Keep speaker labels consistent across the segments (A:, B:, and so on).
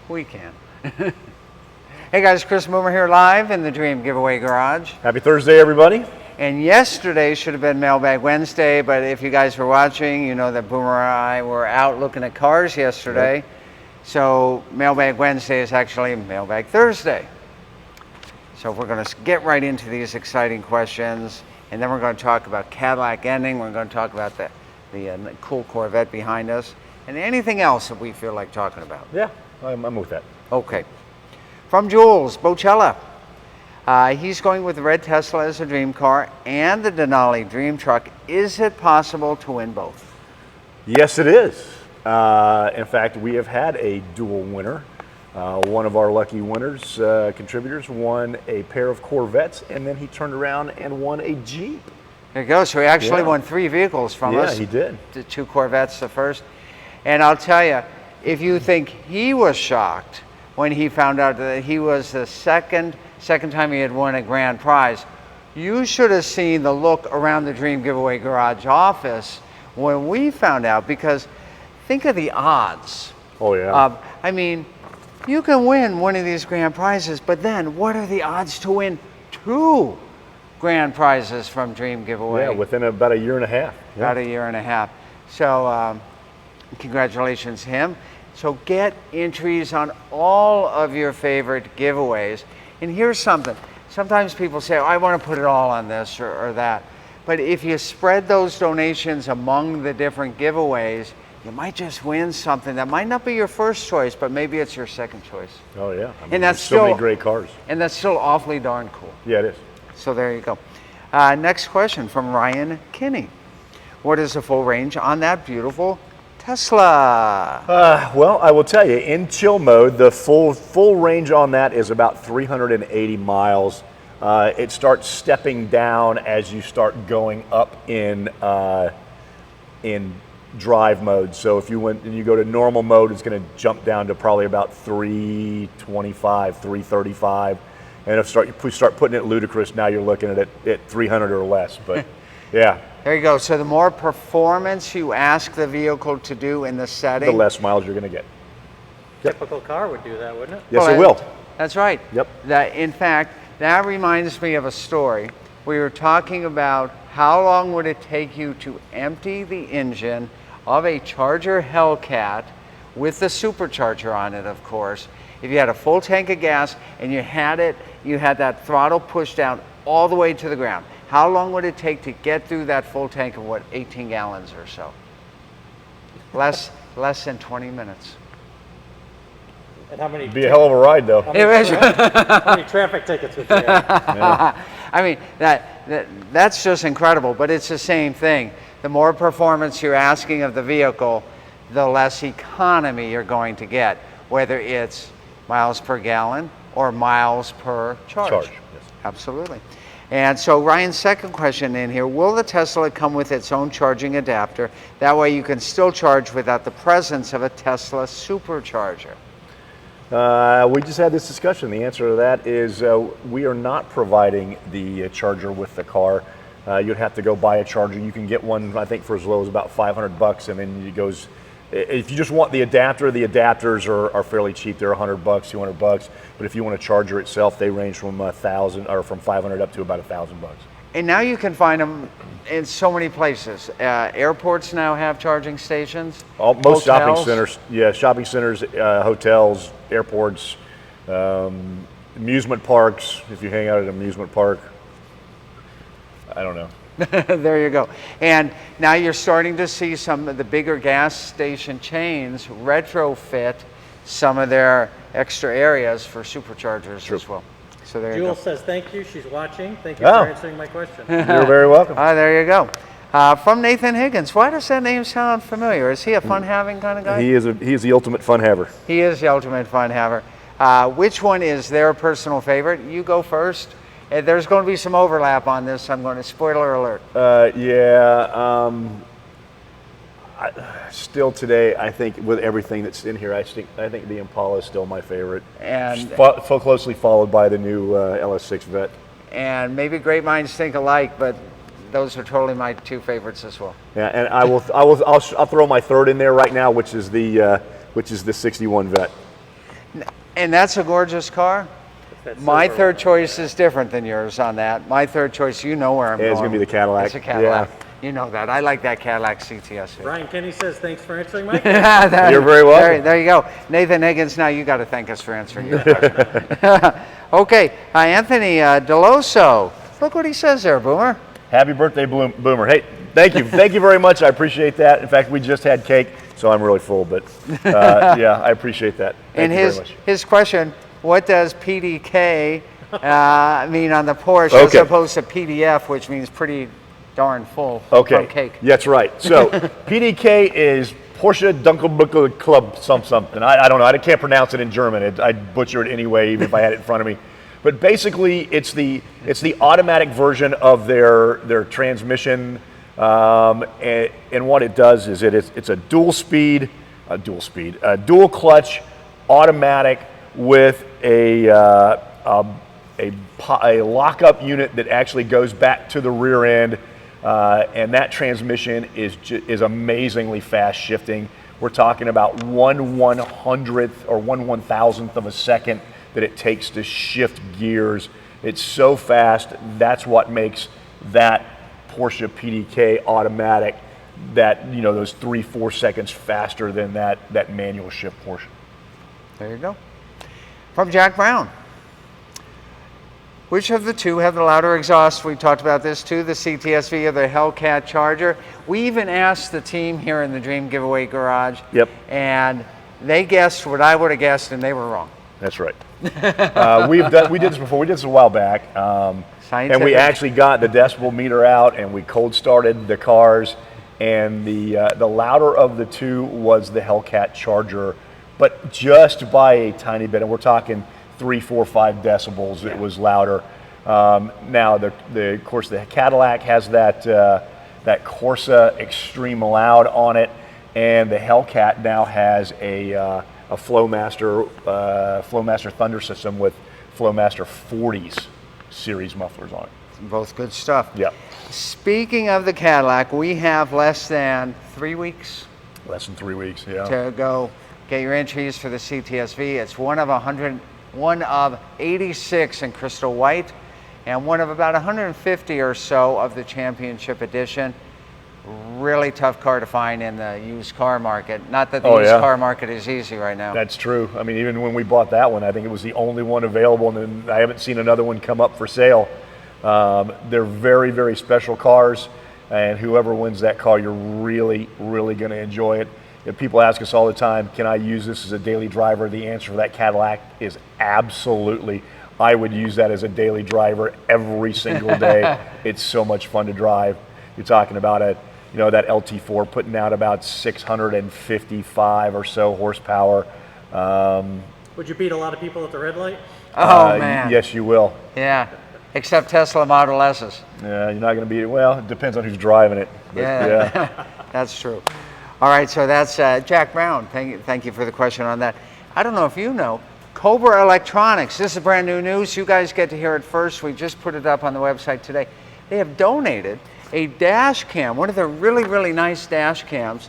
A: We can. Hey guys, Chris Boomer here live in the Dream Giveaway Garage.
B: Happy Thursday, everybody.
A: And yesterday should have been Mailbag Wednesday, but if you guys were watching, you know that Boomer and I were out looking at cars yesterday. Yep. So Mailbag Wednesday is actually Mailbag Thursday. So we're going to get right into these exciting questions, and then we're going to talk about Cadillac ending. We're going to talk about the cool Corvette behind us, and anything else that we feel like talking about.
B: Yeah, I'm with that.
A: Okay. From Jules Bocella. He's going with the red Tesla as a dream car and the Denali dream truck. Is it possible to win both?
B: Yes, it is. In fact, we have had a dual winner. One of our lucky winners, contributors, won a pair of Corvettes, and then he turned around and won a Jeep.
A: There you go. So he actually won 3 vehicles from us.
B: Yeah, he did.
A: The 2 Corvettes, the first. And I'll tell you, if you think he was shocked when he found out that he was the second time he had won a grand prize, you should have seen the look around the Dream Giveaway Garage office when we found out, because think of the odds.
B: Oh, yeah.
A: I mean, you can win one of these grand prizes, but then what are the odds to win 2 grand prizes from Dream Giveaway?
B: Yeah, within about a year and a half.
A: About a year and a half. So congratulations to him. So get entries on all of your favorite giveaways. And here's something. Sometimes people say, oh, I want to put it all on this or that. But if you spread those donations among the different giveaways, you might just win something that might not be your first choice, but maybe it's your second choice.
B: Oh, yeah. I mean,
A: and that's
B: so many great cars.
A: And that's still awfully darn cool.
B: Yeah, it is.
A: So there you go. Next question from Ryan Kinney. What is the full range on that beautiful Tesla?
B: Well, I will tell you, in chill mode, the full range on that is about 380 miles. It starts stepping down as you start going up in drive mode. So if you went and you go to normal mode, it's going to jump down to probably about 325, 335. And if we start putting it ludicrous, now you're looking at it at 300 or less. But yeah.
A: There you go. So the more performance you ask the vehicle to do in the setting,
B: the less miles you're going to get.
C: Yep. Typical car would do that, wouldn't it?
B: Yes, it will.
A: That's right.
B: Yep.
A: In fact, that reminds me of a story. We were talking about how long would it take you to empty the engine of a Charger Hellcat with the supercharger on it, of course. If you had a full tank of gas and you had that throttle pushed down all the way to the ground, how long would it take to get through that full tank of 18 gallons or so? Less than 20 minutes.
C: And how many?
B: It'd be a hell of a ride, though.
C: How many traffic tickets would you have?
A: Yeah. I mean, that's just incredible, but it's the same thing. The more performance you're asking of the vehicle, the less economy you're going to get, whether it's miles per gallon or miles per charge.
B: Yes.
A: Absolutely. And so Ryan's second question in here, will the Tesla come with its own charging adapter? That way you can still charge without the presence of a Tesla supercharger.
B: We just had this discussion. The answer to that is we are not providing the charger with the car. You'd have to go buy a charger. You can get one, I think, for as low as about $500, and then it goes. If you just want the adapters are fairly cheap. They're $100, $200. But if you want a charger itself, they range from $1,000 or from $500 up to about $1,000.
A: And now you can find them in so many places. Airports now have charging stations.
B: Most shopping centers, shopping centers, hotels, airports, amusement parks. If you hang out at an amusement park, I don't know.
A: There you go. And now you're starting to see some of the bigger gas station chains retrofit some of their extra areas for superchargers as well. So there you go.
C: Jules says thank you. She's watching. Thank you for answering my question.
B: You're very welcome.
A: There you go. From Nathan Higgins. Why does that name sound familiar? Is he a fun-having kind of guy?
B: He is the ultimate fun haver.
A: He is the ultimate fun haver. Which one is their personal favorite? You go first. There's going to be some overlap on this. I'm going to spoiler alert.
B: Still today, I think with everything that's in here, I think the Impala is still my favorite.
A: And
B: closely followed by the new LS6 Vet.
A: And maybe great minds think alike, but those are totally my 2 favorites as well.
B: Yeah, and I'll throw my third in there right now, which is the 61 Vet.
A: And that's a gorgeous car.
C: That's
A: My
C: silver
A: third
C: one.
A: choice is different than yours on that. My third choice, you know where I'm
B: Yeah,
A: going.
B: it's gonna be the Cadillac.
A: It's a Cadillac.
B: Yeah.
A: You know that. I like that Cadillac CTS.
C: Brian Kenny says, thanks for answering my question.
B: You're very welcome.
A: There you go. Nathan Higgins, now you got to thank us for answering your question. Okay, Anthony Deloso. Look what he says there, Boomer.
B: Happy birthday, Boomer. Hey, thank you. Thank you very much. I appreciate that. In fact, we just had cake, so I'm really full, but yeah, I appreciate that. Thank
A: And
B: you very much.
A: his question, what does PDK mean on the Porsche
B: Okay.
A: as opposed to PDF, which means pretty darn full
B: Okay,
A: from cake?
B: that's right. So PDK is Porsche Dunkelbuckle Club something. I don't know. I can't pronounce it in German. I'd butcher it anyway, even if I had it in front of me. But basically, it's the automatic version of their transmission, and what it does is it's a dual clutch automatic with a lockup unit that actually goes back to the rear end, and that transmission is amazingly fast shifting. We're talking about 1/100th or 1/1000th of a second that it takes to shift gears. It's so fast. That's what makes that Porsche PDK automatic that, you know, those 3-4 seconds faster than that manual shift Porsche.
A: There you go. From Jack Brown. Which of the two have the louder exhaust? We talked about this too, the CTSV or the Hellcat Charger. We even asked the team here in the Dream Giveaway Garage.
B: Yep.
A: And they guessed what I would have guessed, and they were wrong.
B: That's right. We did this before. We did this a while back, and
A: Scientific.
B: we actually got the decibel meter out and we cold started the cars, and the louder of the two was the Hellcat Charger, but just by a tiny bit. And we're talking 3, 4, 5 decibels. Yeah. It was louder. Now, of course, the Cadillac has that Corsa Extreme Loud on it, and the Hellcat now has a Flowmaster Thunder system with Flowmaster 40s series mufflers on it.
A: Both good stuff.
B: Yeah.
A: Speaking of the Cadillac, we have less than 3 weeks
B: Less than 3 weeks, yeah.
A: to go get your entries for the CTSV. It's one of 86 in crystal white, and one of about 150 or so of the championship edition. Really tough car to find in the used car market. Not that the used car market is easy right now.
B: That's true. I mean, even when we bought that one, I think it was the only one available, and I haven't seen another one come up for sale. They're very, very special cars, and whoever wins that car, you're really, really going to enjoy it. If people ask us all the time, can I use this as a daily driver? The answer for that Cadillac is absolutely. I would use that as a daily driver every single day. It's so much fun to drive. You're talking about that LT4 putting out about 655 or so horsepower.
C: Would you beat a lot of people at the red light?
A: Oh, man.
B: Yes, you will.
A: Yeah, except Tesla Model S's.
B: Yeah, you're not going to beat it. Well, it depends on who's driving it. But
A: Yeah, that's true. All right, so that's Jack Brown. Thank you for the question on that. I don't know if you know, Cobra Electronics, this is brand new news. You guys get to hear it first. We just put it up on the website today. They have donated a dash cam, one of the really, really nice dash cams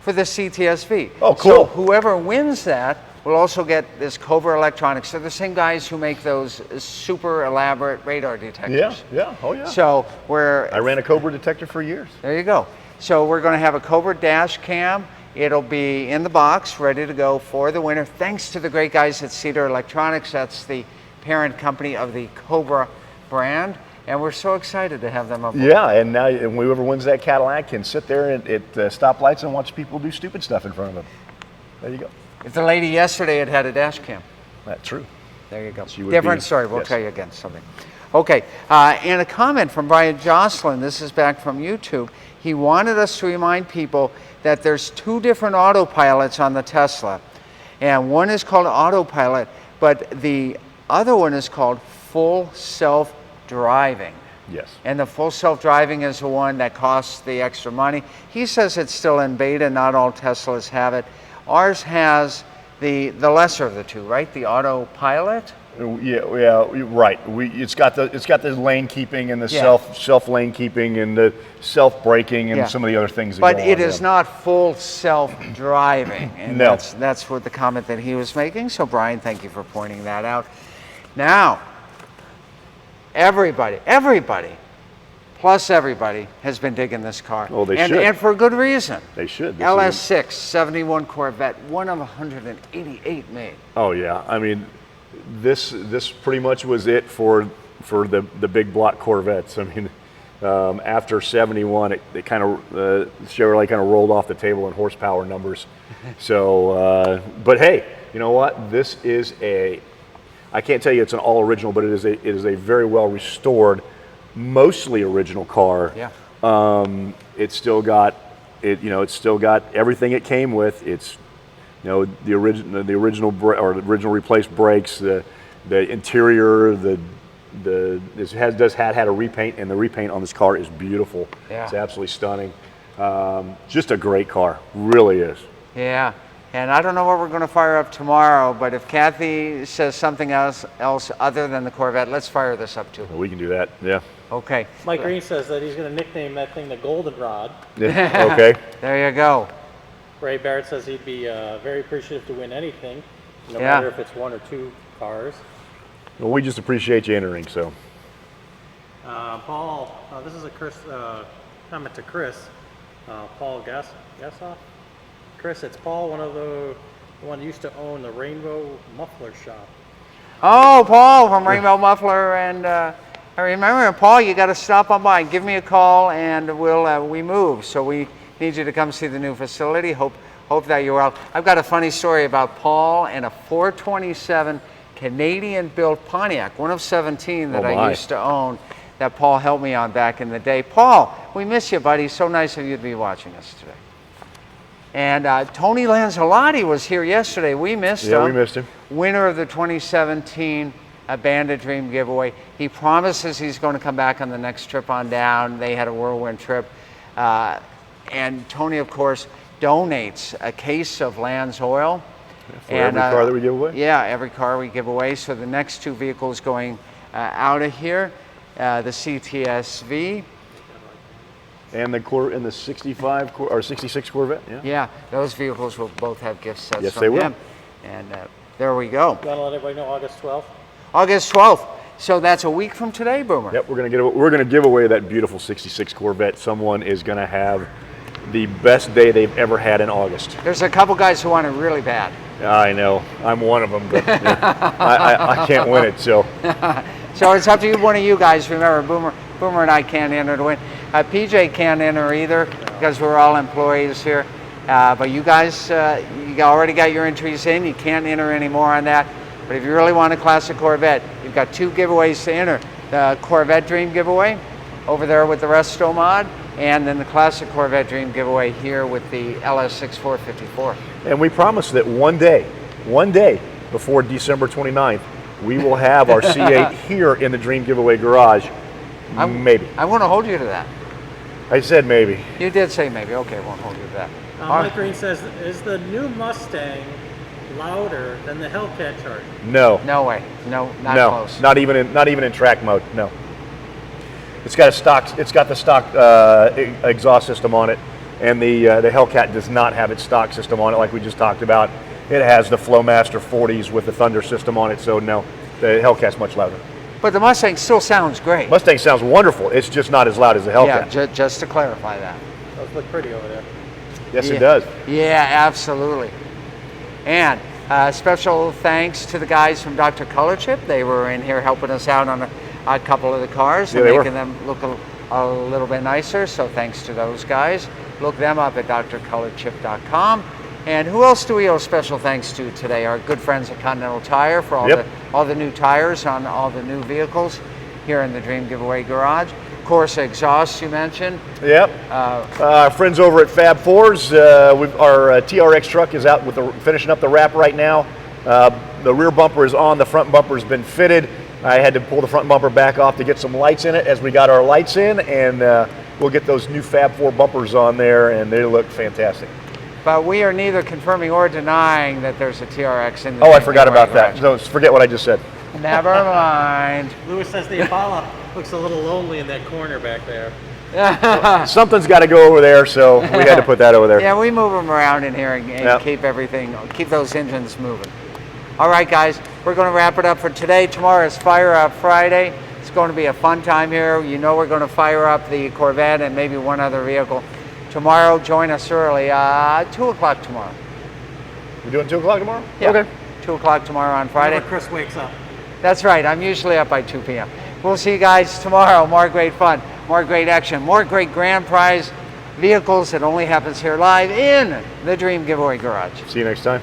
A: for the CTSV.
B: Oh, cool.
A: So whoever wins that will also get this Cobra Electronics. They're the same guys who make those super elaborate radar detectors.
B: Yeah, oh yeah.
A: So
B: I ran a Cobra detector for years.
A: there you go. So we're going to have a Cobra dash cam. It'll be in the box, ready to go for the winner, thanks to the great guys at Cedar Electronics. That's the parent company of the Cobra brand. And we're so excited to have them up.
B: Yeah, and now whoever wins that Cadillac can sit there at stoplights and watch people do stupid stuff in front of them. There you go.
A: If the lady yesterday had a dash cam.
B: That's true.
A: There you go.
B: She would
A: Different
B: be-
A: story. We'll
B: yes.
A: tell you again something. Okay, and a comment from Brian Jocelyn. This is back from YouTube. He wanted us to remind people that there's 2 different autopilots on the Tesla. And one is called autopilot, but the other one is called full self-driving.
B: Yes.
A: And the full self-driving is the one that costs the extra money. He says it's still in beta. Not all Teslas have it. Ours has the lesser of the two, right? The autopilot.
B: Yeah, right. It's got the lane keeping and the
A: Yeah.
B: self lane keeping and the self braking and
A: Yeah.
B: some of the other things. That
A: But
B: go
A: it
B: on,
A: is not full self-driving, and
B: No.
A: that's what the comment that he was making. So Brian, thank you for pointing that out. Now, everybody, plus everybody has been digging this car.
B: Oh, they
A: and,
B: should.
A: and for good reason.
B: They should.
A: LS6 71 Corvette, one of 188 made.
B: Oh yeah, I mean, this pretty much was it for the big block Corvettes. I mean, after 71, it kind of Chevrolet kind of rolled off the table in horsepower numbers. So, but hey, you know what? This is I can't tell you it's an all original, but it is a very well restored, mostly original car.
A: Yeah.
B: It's still got it's still got everything it came with. It's the original replaced brakes, the interior, this does had a repaint, and the repaint on this car is beautiful.
A: Yeah.
B: It's absolutely stunning. Just a great car, really is.
A: Yeah. And I don't know what we're going to fire up tomorrow, but if Kathy says something else other than the Corvette, let's fire this up too.
B: We can do that. Yeah.
A: Okay.
C: Mike Green says that he's going to nickname that thing the Goldenrod.
B: Yeah. Okay.
A: There you go.
C: Ray Barrett says he'd be very appreciative to win anything, no
A: Yeah.
C: matter if it's one or two cars.
B: Well, we just appreciate you entering. So.
C: Paul, this is a comment to Chris. Paul Gassoff. Chris, it's Paul, one who used to own the Rainbow Muffler Shop.
A: Oh, Paul from Rainbow Muffler, and I remember, Paul, you got to stop on by and give me a call, and we move. So we need you to come see the new facility. Hope that you're well. I've got a funny story about Paul and a 427 Canadian-built Pontiac, one of 17 that I used to own, that Paul helped me on back in the day. Paul, we miss you, buddy. So nice of you to be watching us today. And Tony Lanzalotti was here yesterday. We missed him.
B: Yeah, we missed him.
A: Winner of the 2017 Bandit Dream giveaway. He promises he's going to come back on the next trip on down. They had a whirlwind trip. And Tony, of course, donates a case of Land's oil.
B: For every car that we give away?
A: Yeah, every car we give away. So the next two vehicles going out of here, the CTSV.
B: And the 65 or 66 Corvette, yeah.
A: Yeah, those vehicles will both have gift sets
B: Yes,
A: from
B: they will.
A: him. And there we go.
C: You want to let everybody know August 12th?
A: August 12th. So that's a week from today, Boomer.
B: Yep, we're gonna give away that beautiful 66 Corvette. Someone is gonna have the best day they've ever had in August.
A: There's a couple guys who want it really bad.
B: I know, I'm one of them, but I can't win it. So.
A: So it's up to you, one of you guys. Remember, Boomer and I can't enter to win. PJ can't enter either because we're all employees here. But you guys, you already got your entries in. You can't enter anymore on that. But if you really want a classic Corvette, you've got two giveaways to enter. The Corvette Dream giveaway over there with the Resto Mod, and then the classic Corvette Dream giveaway here with the LS6 454.
B: And we promise that one day before December 29th, we will have our C8 here in the Dream Giveaway garage. Maybe.
A: I want to hold you to that.
B: I said maybe.
A: You did say maybe. Okay, I won't hold you to that.
C: Mike Green says, is the new Mustang louder than the Hellcat Charger?
B: No.
A: No way. No, not
B: No.
A: close.
B: Not even in track mode. No. It's got the stock exhaust system on it, and the Hellcat does not have its stock system on it like we just talked about. It has the Flowmaster 40s with the Thunder system on it, so no, the Hellcat's much louder.
A: But the Mustang still sounds great.
B: Mustang sounds wonderful. It's just not as loud as the Hellcat.
A: Yeah, just to clarify that.
C: Those look pretty over there.
B: Yes, it does.
A: Yeah, absolutely. And special thanks to the guys from Dr. Color Chip. They were in here helping us out on a couple of the cars and making them look a little bit nicer. So thanks to those guys. Look them up at drcolorchip.com. And who else do we owe special thanks to today? Our good friends at Continental Tire for all the new tires on all the new vehicles here in the Dream Giveaway Garage. Corsa exhaust you mentioned.
B: Yep. Our friends over at Fab Fours, our TRX truck is out with finishing up the wrap right now. The rear bumper is on, the front bumper has been fitted. I had to pull the front bumper back off to get some lights in it as we got our lights in, and we'll get those new Fab 4 bumpers on there, and they look fantastic.
A: But we are neither confirming or denying that there's a TRX in the
B: Oh, I
A: Dream
B: forgot
A: Giveaway
B: about that.
A: garage.
B: So forget what I just said.
A: Never mind.
C: Lewis says the Impala looks a little lonely in that corner back there.
B: Something's got to go over there, so we had to put that over there.
A: Yeah, we move them around in here and
B: Yep.
A: keep those engines moving. All right, guys, we're going to wrap it up for today. Tomorrow is Fire Up Friday. It's going to be a fun time here. You know we're going to fire up the Corvette and maybe one other vehicle. Tomorrow, join us early, 2 o'clock tomorrow.
B: We're doing 2 o'clock tomorrow?
A: Yeah,
B: Okay.
A: 2 o'clock tomorrow on Friday.
C: Whenever Chris wakes up.
A: That's right. I'm usually up by 2 p.m. We'll see you guys tomorrow. More great fun, more great action, more great grand prize vehicles. It only happens here live in the Dream Giveaway Garage.
B: See you next time.